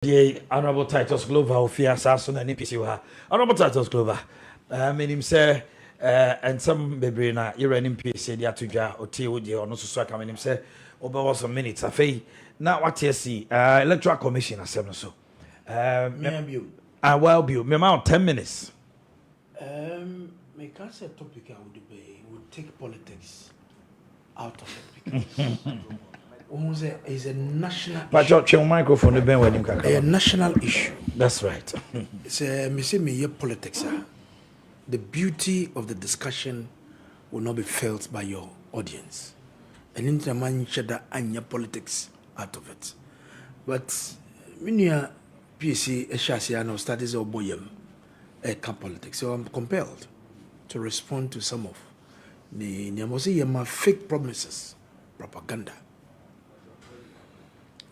The Honorable Titus Glover of Fiasason and NPC. Honorable Titus Glover. Meaning, say, and some baby na you're an NPC, the Atuja or TOD or no so coming him say, over some minutes. I say, now what you see, Electoral Commission as so. Well, be me amount 10 minutes. My cancer topic I would debate would take politics out of it because is a national but your microphone the ben when you a national issue. That's right. It's me politics. The beauty of the discussion will not be felt by your audience. And in man shada anya politics out of it. But when you PSC Eshasi and studies of boyem politics. So I'm compelled to respond to some of the Nyamosi fake promises, propaganda.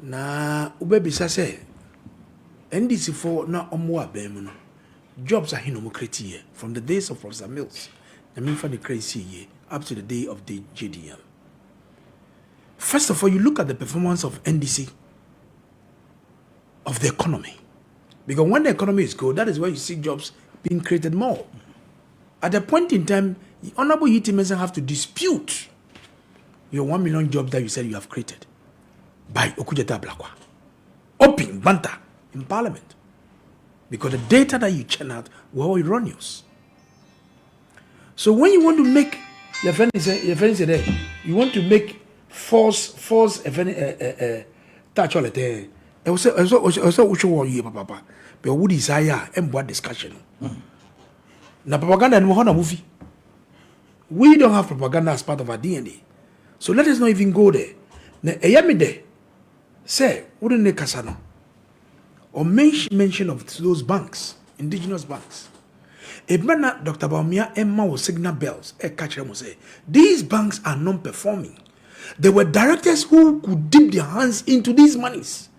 Na ubebisa say NDC for na omwa bemuno jobs are hinomokratie from the days of Professor Mills I mean for the crazy year up to the day of the JDM. First of all, you look at the performance of NDC of the economy, because when the economy is good, that is where you see jobs being created more. At a point in time, the Honorable Yiti Mensah have to dispute your 1 million jobs that you said you have created by Okudjata Blakwa. Open banter in Parliament. Because the data that you churn out were all erroneous. So when you want to make, your friend said, you want to make false touch all the day. I also you papa. But what desire and what discussion? Na propaganda and movie. We don't have propaganda as part of our DNA. So let us not even go there. Na eyamide say wouldn't ne kasano or mention of those banks, indigenous banks. Ebana Dr. Baumia Emma was signal bells. Catch them say these banks are non-performing. There were directors who could dip their hands into these monies.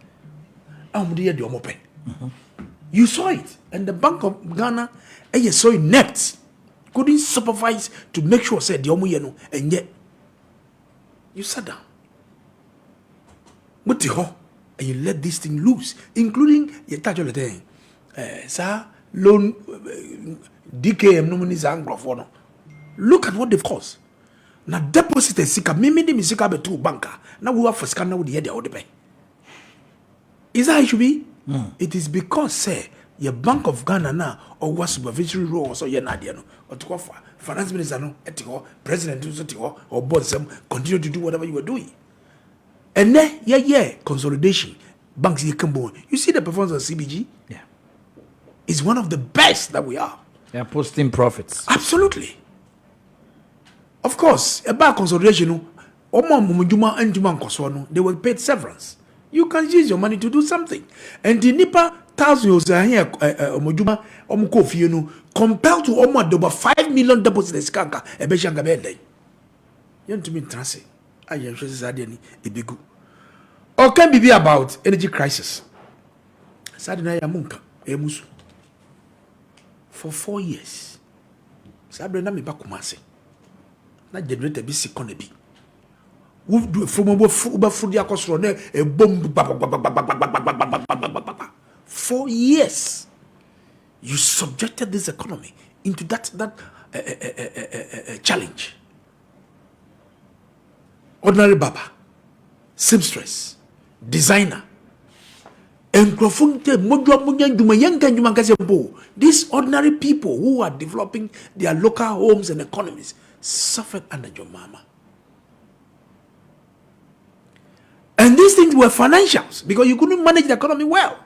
You saw it, and the Bank of Ghana, you saw inept, couldn't supervise to make sure said the omuyeno, and yet you sat down. And you let this thing loose, including your touch of the thing. Sir, loan DKM nominees anglophone. Look at what they've caused. Now deposit a sika, mimi de misika be two banker. Now we have for scanner with the head of the pay. Is that how it should be? It is because say your Bank of Ghana now or what supervisory role so you're not no or to offer finance minister no etiko president or board some continue to do whatever you were doing. And then consolidation banks you can born. You see the performance of CBG? Yeah. It's one of the best that we are. They're posting profits. Absolutely. Of course, about consolidation, they were paid severance. You can use your money to do something. And the Nipa thousands here, compelled to almost over 5 million deposits. You want to be transit. I am sure this idea is big. Or can be about energy crisis. For 4 years. Sabrina mi bakumase. Na generator bi sikon bi. Wo do from obo food ya kosoro na e bomb 4 years. You subjected this economy into that challenge. Ordinary baba, seamstress, designer, these ordinary people who are developing their local homes and economies suffered under your mama. And these things were financials because you couldn't manage the economy well.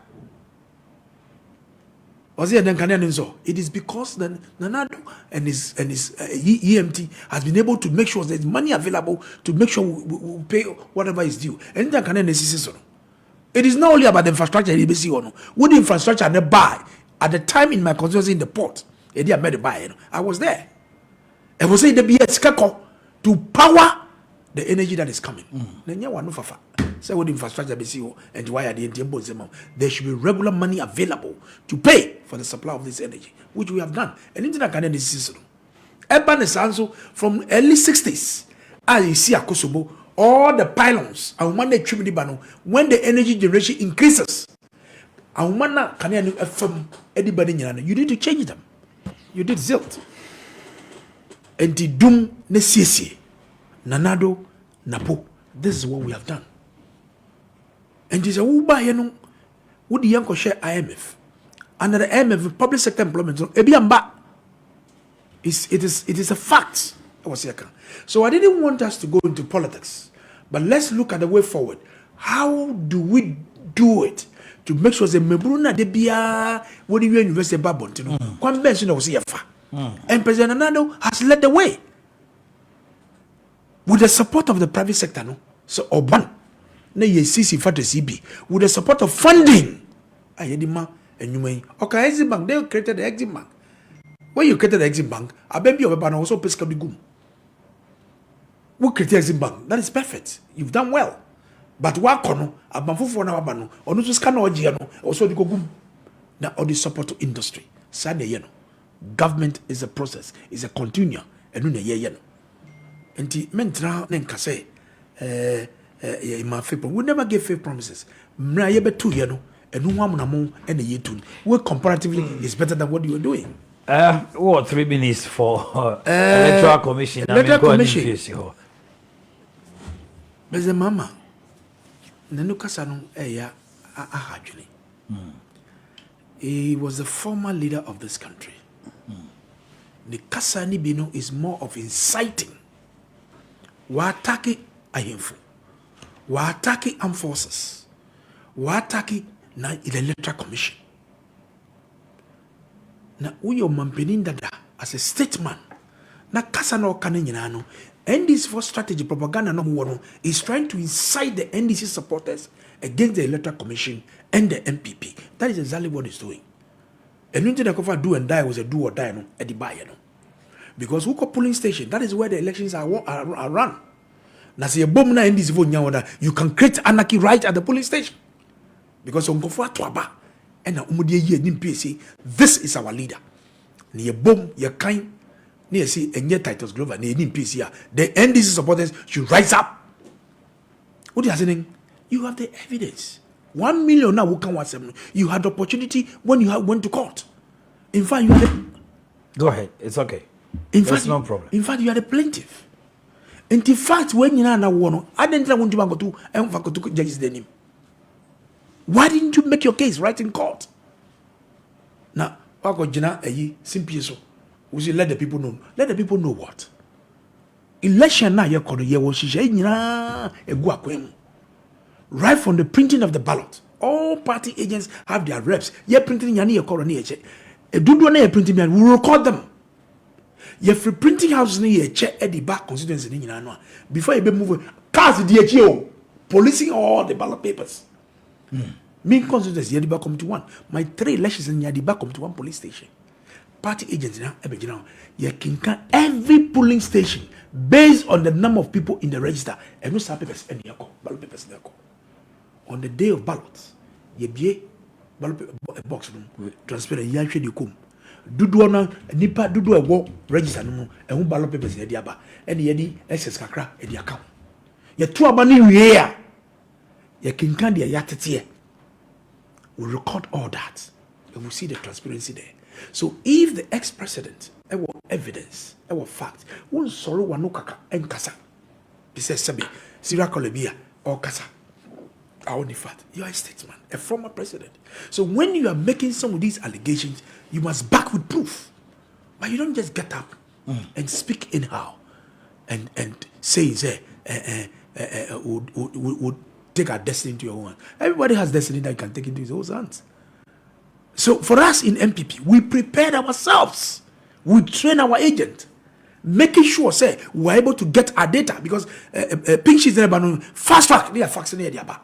It is because the Nanado and his EMT has been able to make sure there's money available to make sure we pay whatever is due. And it is not only about the infrastructure. With the infrastructure and the buy at the time in my constituency in the port, I was there. I was saying the BS to power the energy that is coming. So with infrastructure and why are there should be regular money available to pay for the supply of this energy, which we have done. And into that kind of system. From early 60s, as you see Akosobo, all the pylons and when the energy generation increases, Awumana kane anu FM anybody nyina you need to change them. You did zilt. Enti dum ne siesie. Nanado napo. This is what we have done. And this is uba yenu would yanko share IMF. Under the IMF public sector employment ebiamba. It is a fact. So I didn't want us to go into politics. But let's look at the way forward. How do we do it to make sure that Mebruna de Bia what do you university babon to know? Convention of CFA. And President Nando has led the way. With the support of the private sector, no? So Oban, na CC for the CB, with the support of funding. Ayedima and you may okay, Exim Bank, they created the Exim Bank. When you created the Exim Bank, a baby of a ban also pesca the gum. We created Exim Bank, that is perfect. You've done well. But what kono, a banfu for now bano, or no to scan or giano, also the gum. Now all the support to industry. Sade yeno. Government is a process, is a continuum, and no ye yeno. And the mentra nenkase in my favor. We never give fake promises. Mra yebe 2 yeno, and no one among and a year 2. Well, comparatively is better than what you are doing. 3 minutes for electoral commission. Electoral commission. There's a mama. Nanukasano eya ahajuni. He was the former leader of this country. The Kasani Bino is more of inciting. Wataki ahimfu. Wataki armed forces. Wataki na the electoral commission. Na uyo mampenin dada as a statesman. Na Kasano kaninyanano. NDC for strategy propaganda no one is trying to incite the NDC supporters against the electoral commission and the MPP. That is exactly what he's doing. And when the do and die was a do or die no at the buy no. Because who polling station, that is where the elections are run. Now say a bomb na NDC vote nyawada, you can create anarchy right at the polling station. Because on go twaba and na umudie ye NPC, this is our leader. Ni a bomb ye kind near see and yet Titus Glover near NPC. The NDC supporters should rise up. What is happening? You have the evidence. 1 million now who can watch them. You had the opportunity when you went to court. In fact, you had go ahead. It's okay. That's no problem. In fact, you are the plaintiff. And in fact, when you are now one, I didn't want to go to and to judge's name. Why didn't you make your case right in court? Now, I got Jina a simple so. We should let the people know. Let the people know what? Election now, you're called a year was right from the printing of the ballot. All party agents have their reps. You're printing your colony. A do one printing man will record them. Your free printing house near check at the back constituency in Yano. Before you be moving, cars the DHO, policing all the ballot papers. Me constituency Yadiba Committee 1. My 3 elections in Yadiba Committee 1 police station. Party agents now, you can count every polling station based on the number of people in the register. And no papers and ballot papers there. On the day of ballots, you be ballot box room, transparent, you actually come. Dudu na nipa dudu ewo register no e hu ballot papers e diaba e ne yedi excess kakra e di account ye to aba ni wie a ye kinkan de yatete we record all that and we see the transparency there. So if the ex-president ewo evidence ewo fact won sorrow wano kaka enkasa be say sebe Sira Kolebia or kasa only fact you are a statesman, a former president. So when you are making some of these allegations, you must back with proof. But you don't just get up and speak anyhow and say would take our destiny into your own hands. Everybody has destiny that can take into his own hands. So for us in MPP, we prepared ourselves. We train our agent, making sure say we're able to get our data because pink sheets fast track they are faxing the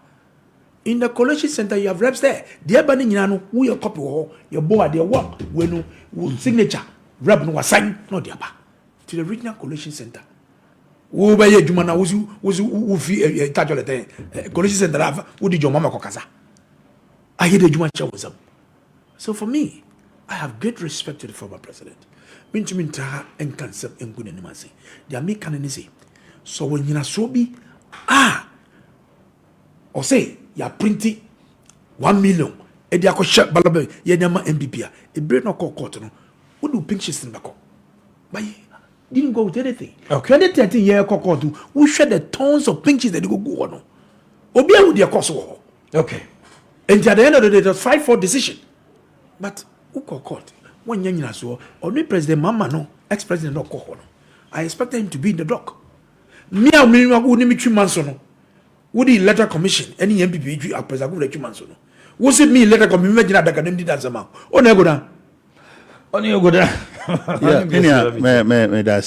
in the collation center, you have reps there. The banning yano, who your copy or your board, their work, when signature, rep no sign, no diaba. To the regional collation center. Who by your Jumana was who fee touch all the time. Collation center, who did your mama cocaza? I hear the Jumacha was up. So for me, I have great respect to the former president. Benjamin Taha and concept and good animasi. They are make canonizy. So when you are so be or say, you are printing 1 million edi akoshe balabe ye nyama MPP a e brain no court no wo do pink sheets back but didn't go with anything. Okay. 2013 year court we share the tons of pink sheets that go no obi a wo dia course wo. Okay. And at the end of the day, it was 5-4 decision. But who court? When Yanina so, only President Mama no, ex-president no court. I expected him to be in the dock. Me and me would name 2 months no. Would the letter commission any MPP a president 2 months no? Was it me letter commission that I can do that amount? Oh, no, go down. Oh, no, go down. Yeah, me that's